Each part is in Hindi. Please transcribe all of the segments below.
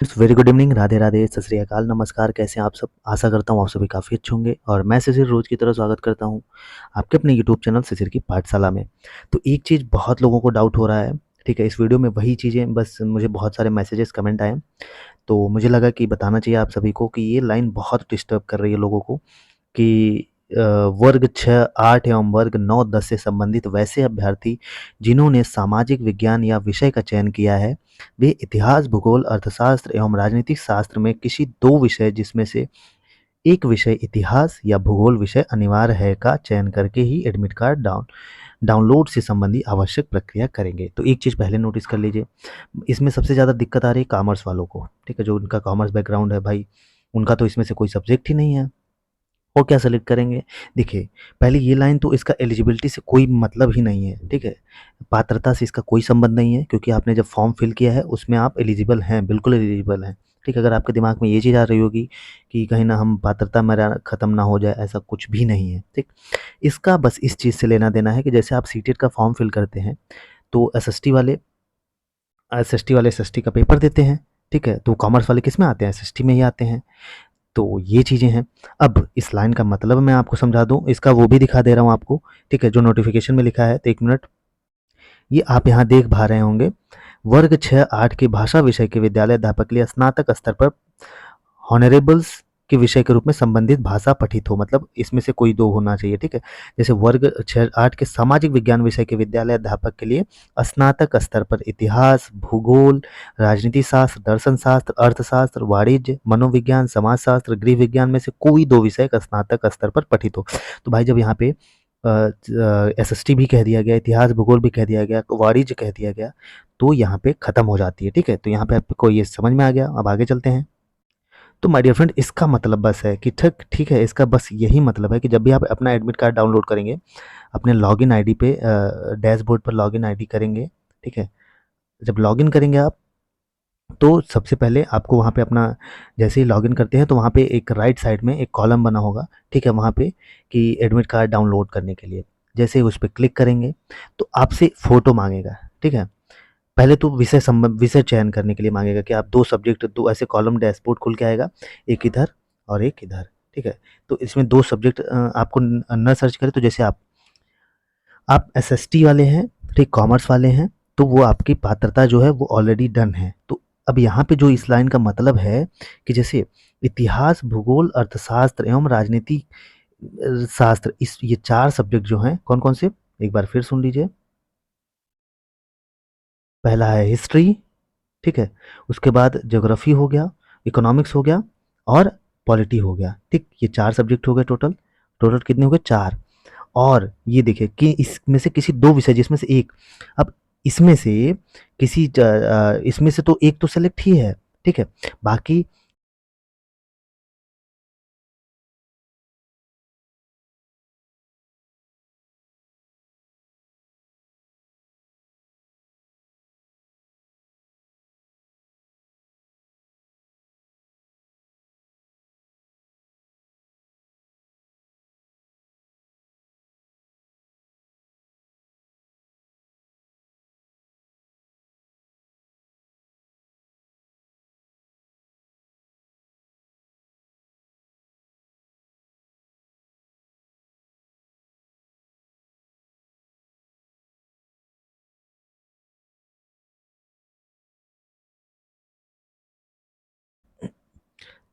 Very good evening, Radhe Radhe, सत श्री अकाल, नमस्कार। कैसे हैं आप सब? आशा करता हूँ आप सभी काफ़ी अच्छे होंगे और मैं शिशिर रोज की तरह स्वागत करता हूँ आपके अपने यूट्यूब चैनल शिशिर की पाठशाला में। तो एक चीज़ बहुत लोगों को डाउट हो रहा है, ठीक है? इस वीडियो में वही चीज़ें, बस मुझे बहुत सारे मैसेजेस कमेंट आए, तो मुझे लगा कि बताना चाहिए आप सभी को कि ये लाइन बहुत डिस्टर्ब कर रही है लोगों को कि वर्ग 6, 8 एवं वर्ग 9, 10 से संबंधित वैसे अभ्यर्थी जिन्होंने सामाजिक विज्ञान या विषय का चयन किया है, वे इतिहास, भूगोल, अर्थशास्त्र एवं राजनीतिक शास्त्र में किसी 2 विषय जिसमें से एक विषय इतिहास या भूगोल विषय अनिवार्य है का चयन करके ही एडमिट कार्ड डाउनलोड से संबंधी आवश्यक प्रक्रिया करेंगे। तो एक चीज़ पहले नोटिस कर लीजिए, इसमें सबसे ज़्यादा दिक्कत आ रही है कॉमर्स वालों को, ठीक है? जो उनका कॉमर्स बैकग्राउंड है भाई, उनका तो इसमें से कोई सब्जेक्ट ही नहीं है। वो क्या सेलेक्ट करेंगे? देखिए, पहले ये लाइन तो इसका एलिजिबिलिटी से कोई मतलब ही नहीं है, ठीक है? पात्रता से इसका कोई संबंध नहीं है क्योंकि आपने जब फॉर्म फिल किया है उसमें आप एलिजिबल हैं, बिल्कुल एलिजिबल हैं, ठीक है? अगर आपके दिमाग में ये चीज़ आ रही होगी कि कहीं ना हम पात्रता मेरा ख़त्म ना हो जाए, ऐसा कुछ भी नहीं है, ठीक? इसका बस इस चीज़ से लेना-देना है कि जैसे आप सीटेट का फॉर्म फिल करते हैं, तो एसएसटी वाले एसएसटी का पेपर देते हैं, ठीक है? तो कॉमर्स वाले किसमें आते हैं? एसएसटी में ही आते हैं। तो ये चीज़ें हैं। अब इस लाइन का मतलब मैं आपको समझा दूँ, इसका वो भी दिखा दे रहा हूँ आपको, ठीक है? जो नोटिफ़िकेशन में लिखा है, तो 1 मिनट, ये आप यहाँ देख पा रहे होंगे। वर्ग 6, 8 के भाषा विषय के विद्यालय अध्यापक के लिए स्नातक स्तर पर हॉनरेबल्स के विषय के रूप में संबंधित भाषा पठित हो, मतलब इसमें से कोई 2 होना चाहिए, ठीक है? जैसे वर्ग 6, 8 के सामाजिक विज्ञान विषय के विद्यालय अध्यापक के लिए स्नातक स्तर पर इतिहास, भूगोल, राजनीति शास्त्र, दर्शन शास्त्र, अर्थशास्त्र, वाणिज्य, मनोविज्ञान, समाजशास्त्र, गृह विज्ञान में से कोई 2 विषय का स्नातक स्तर पर पठित हो। तो भाई जब यहाँ पे एसएसटी भी कह दिया गया, इतिहास, भूगोल भी कह दिया गया, वाणिज्य कह दिया गया, तो यहाँ पे खत्म हो जाती है, ठीक है? तो यहाँ पे आपको ये समझ में आ गया। अब आगे चलते हैं। तो माय डियर फ्रेंड, इसका मतलब बस है कि ठीक ठीक है, इसका बस यही मतलब है कि जब भी आप अपना एडमिट कार्ड डाउनलोड करेंगे, अपने लॉगिन आईडी पे डैशबोर्ड पर लॉगिन आईडी करेंगे, ठीक है? जब लॉगिन करेंगे आप, तो सबसे पहले आपको वहाँ पे अपना, जैसे ही लॉगिन करते हैं तो वहाँ पे एक राइट साइड में एक कॉलम बना होगा, ठीक है? वहाँ पे कि एडमिट कार्ड डाउनलोड करने के लिए, जैसे ही उस पे क्लिक करेंगे, तो आपसे फ़ोटो माँगेगा, ठीक है? पहले तो विषय चयन करने के लिए माँगेगा कि आप 2 सब्जेक्ट, 2 ऐसे कॉलम डैशबोर्ड खुल के आएगा, एक इधर और एक इधर, ठीक है? तो इसमें 2 सब्जेक्ट आपको न सर्च करें, तो जैसे आप एसएसटी वाले हैं, ठीक, कॉमर्स वाले हैं, तो वो आपकी पात्रता जो है वो ऑलरेडी डन है। तो अब यहाँ पे जो इस लाइन का मतलब है कि जैसे इतिहास, भूगोल, अर्थशास्त्र एवं राजनीति शास्त्र, इस ये 4 सब्जेक्ट जो हैं, कौन-कौन से? एक बार फिर सुन लीजिए। पहला है हिस्ट्री, ठीक है? उसके बाद ज्योग्राफी हो गया, इकोनॉमिक्स हो गया और पॉलिटी हो गया, ठीक? ये 4 सब्जेक्ट हो गए टोटल। टोटल कितने हो गए? 4। और ये देखिए कि इसमें से किसी 2 विषय जिसमें से एक, अब इसमें से इसमें से तो एक तो सेलेक्ट ही है, ठीक है? बाकी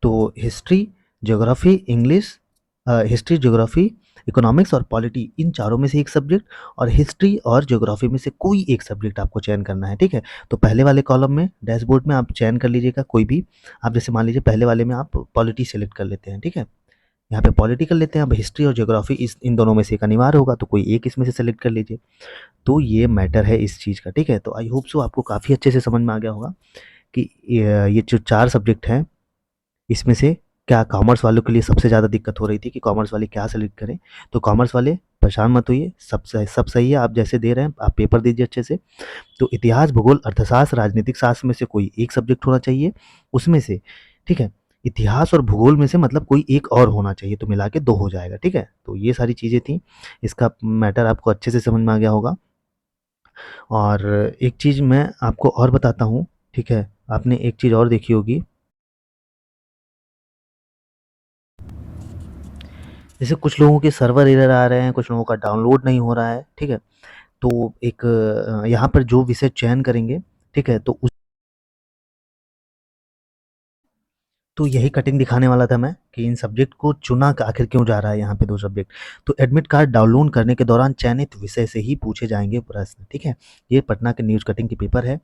तो history, geography, English, history, geography, economics और पॉलिटी, इन चारों में से एक सब्जेक्ट, और हिस्ट्री और ज्योग्राफी में से कोई एक सब्जेक्ट आपको चयन करना है, ठीक है? तो पहले वाले कॉलम में डैशबोर्ड में आप चयन कर लीजिएगा कोई भी। आप जैसे मान लीजिए पहले वाले में आप पॉलिटी सेलेक्ट कर लेते हैं, ठीक है? यहाँ पे पॉलिटी कर लेते हैं। अब हिस्ट्री और ज्योग्राफी, इस इन दोनों में से एक अनिवार्य होगा, तो कोई एक इसमें से सेलेक्ट कर लीजिए। तो ये मैटर है इस चीज़ का, ठीक है? तो आई होप सो आपको काफ़ी अच्छे से समझ में आ गया होगा कि ये जो 4 सब्जेक्ट हैं, इसमें से क्या कॉमर्स वालों के लिए सबसे ज़्यादा दिक्कत हो रही थी कि कॉमर्स वाले क्या सेलेक्ट करें। तो कॉमर्स वाले परेशान मत होइए, सब सही है, आप जैसे दे रहे हैं, आप पेपर दीजिए अच्छे से। तो इतिहास, भूगोल, अर्थशास्त्र, राजनीतिक शास्त्र में से कोई एक सब्जेक्ट होना चाहिए उसमें से, ठीक है? इतिहास और भूगोल में से मतलब कोई एक और होना चाहिए, तो मिला के 2 हो जाएगा, ठीक है? तो ये सारी चीज़ें थी, इसका मैटर आपको अच्छे से समझ में आ गया होगा। और एक चीज़ मैं आपको और बताता हूँ, ठीक है? आपने एक चीज़ और देखी होगी, जैसे कुछ लोगों के सर्वर एरर आ रहे हैं, कुछ लोगों का डाउनलोड नहीं हो रहा है, ठीक है? तो एक यहाँ पर जो विषय चयन करेंगे, ठीक है? तो यही कटिंग दिखाने वाला था मैं कि इन सब्जेक्ट को चुना आखिर क्यों जा रहा है यहाँ पे 2 सब्जेक्ट। तो एडमिट कार्ड डाउनलोड करने के दौरान चयनित विषय से ही पूछे जाएँगे प्रश्न, ठीक है? ये पटना के न्यूज़ कटिंग के पेपर है।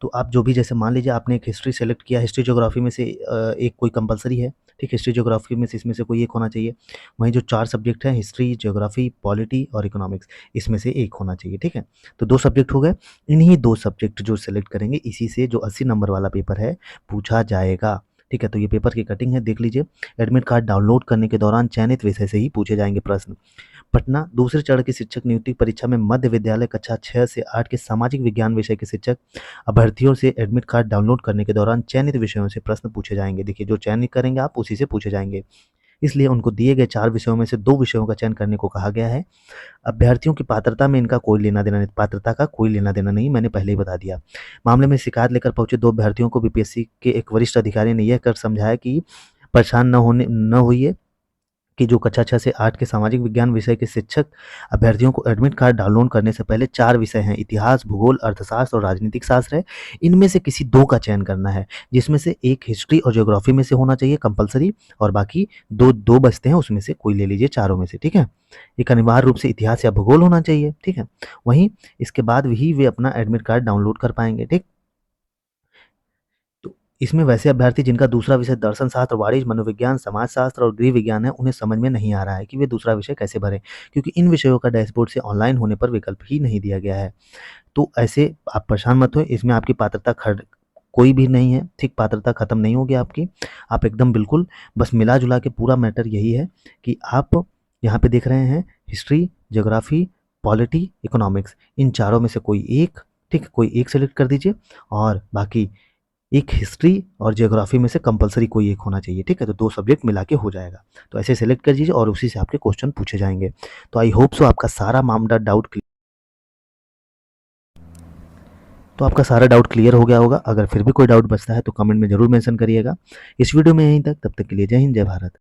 तो आप जो भी जैसे मान लीजिए आपने एक हिस्ट्री सेलेक्ट किया, हिस्ट्री ज्योग्राफी में से एक कोई कंपल्सरी है, ठीक है? हिस्ट्री ज्योग्राफी में से इसमें से कोई एक होना चाहिए। वहीं जो 4 सब्जेक्ट हैं हिस्ट्री, ज्योग्राफी, पॉलिटी और इकोनॉमिक्स, इसमें से एक होना चाहिए, ठीक है? तो 2 सब्जेक्ट हो गए। इन्हीं 2 सब्जेक्ट जो सेलेक्ट करेंगे इसी से जो 80 नंबर वाला पेपर है पूछा जाएगा। ठीक है, तो ये पेपर की कटिंग है, देख लीजिए। एडमिट कार्ड डाउनलोड करने के दौरान चयनित विषय से ही पूछे जाएंगे प्रश्न। पटना दूसरे चरण की शिक्षक नियुक्ति परीक्षा में मध्य विद्यालय कक्षा 6 से 8 के सामाजिक विज्ञान विषय के शिक्षक अभ्यर्थियों से एडमिट कार्ड डाउनलोड करने के दौरान चयनित विषयों से प्रश्न पूछे जाएंगे। देखिए, जो चयनित करेंगे आप उसी से पूछे जाएंगे। इसलिए उनको दिए गए 4 विषयों में से 2 विषयों का चयन करने को कहा गया है। अभ्यर्थियों की पात्रता में इनका कोई लेना-देना नहीं, पात्रता का कोई लेना-देना नहीं, मैंने पहले ही बता दिया। मामले में शिकायत लेकर पहुंचे 2 अभ्यर्थियों को बीपीएससी के एक वरिष्ठ अधिकारी ने यह कर समझाया कि परेशान न होइए कि जो कक्षा 6 से 8 के सामाजिक विज्ञान विषय के शिक्षक अभ्यर्थियों को एडमिट कार्ड डाउनलोड करने से पहले 4 विषय हैं, इतिहास, भूगोल, अर्थशास्त्र और राजनीतिक शास्त्र है। इनमें से किसी 2 का चयन करना है, जिसमें से एक हिस्ट्री और ज्योग्राफी में से होना चाहिए कंपल्सरी, और बाकी 2 बचते हैं, उसमें से कोई ले लीजिए चारों में से, ठीक है? एक अनिवार्य रूप से इतिहास या भूगोल होना चाहिए, ठीक है? वहीं इसके बाद ही वे अपना एडमिट कार्ड डाउनलोड कर पाएँगे, ठीक? तो इसमें वैसे अभ्यर्थी जिनका दूसरा विषय दर्शन शास्त्र, वाणिज्य, मनोविज्ञान, समाजशास्त्र और गृह विज्ञान है, उन्हें समझ में नहीं आ रहा है कि वे दूसरा विषय कैसे भरें, क्योंकि इन विषयों का डैशबोर्ड से ऑनलाइन होने पर विकल्प ही नहीं दिया गया है। तो ऐसे आप परेशान मत होइए, इसमें आपकी पात्रता खर कोई भी नहीं है, ठीक? पात्रता खत्म नहीं होगी आपकी। आप एकदम बिल्कुल बस मिला-जुला के पूरा मैटर यही है कि आप यहाँ पे देख रहे हैं हिस्ट्री, ज्योग्राफी, पॉलिटी, इकोनॉमिक्स, इन चारों में से कोई एक, ठीक? कोई एक सेलेक्ट कर दीजिए और बाकी एक हिस्ट्री और ज्योग्राफी में से कंपल्सरी कोई एक होना चाहिए, ठीक है? तो 2 सब्जेक्ट मिला के हो जाएगा। तो ऐसे सेलेक्ट कर दीजिए और उसी से आपके क्वेश्चन पूछे जाएँगे। तो आई होप सो आपका सारा मामला डाउट क्लि तो आपका सारा डाउट क्लियर हो गया होगा। अगर फिर भी कोई डाउट बचता है तो कमेंट में ज़रूर मेंशन करिएगा। इस वीडियो में यहीं तक, तब तक के लिए जय हिंद, जय भारत।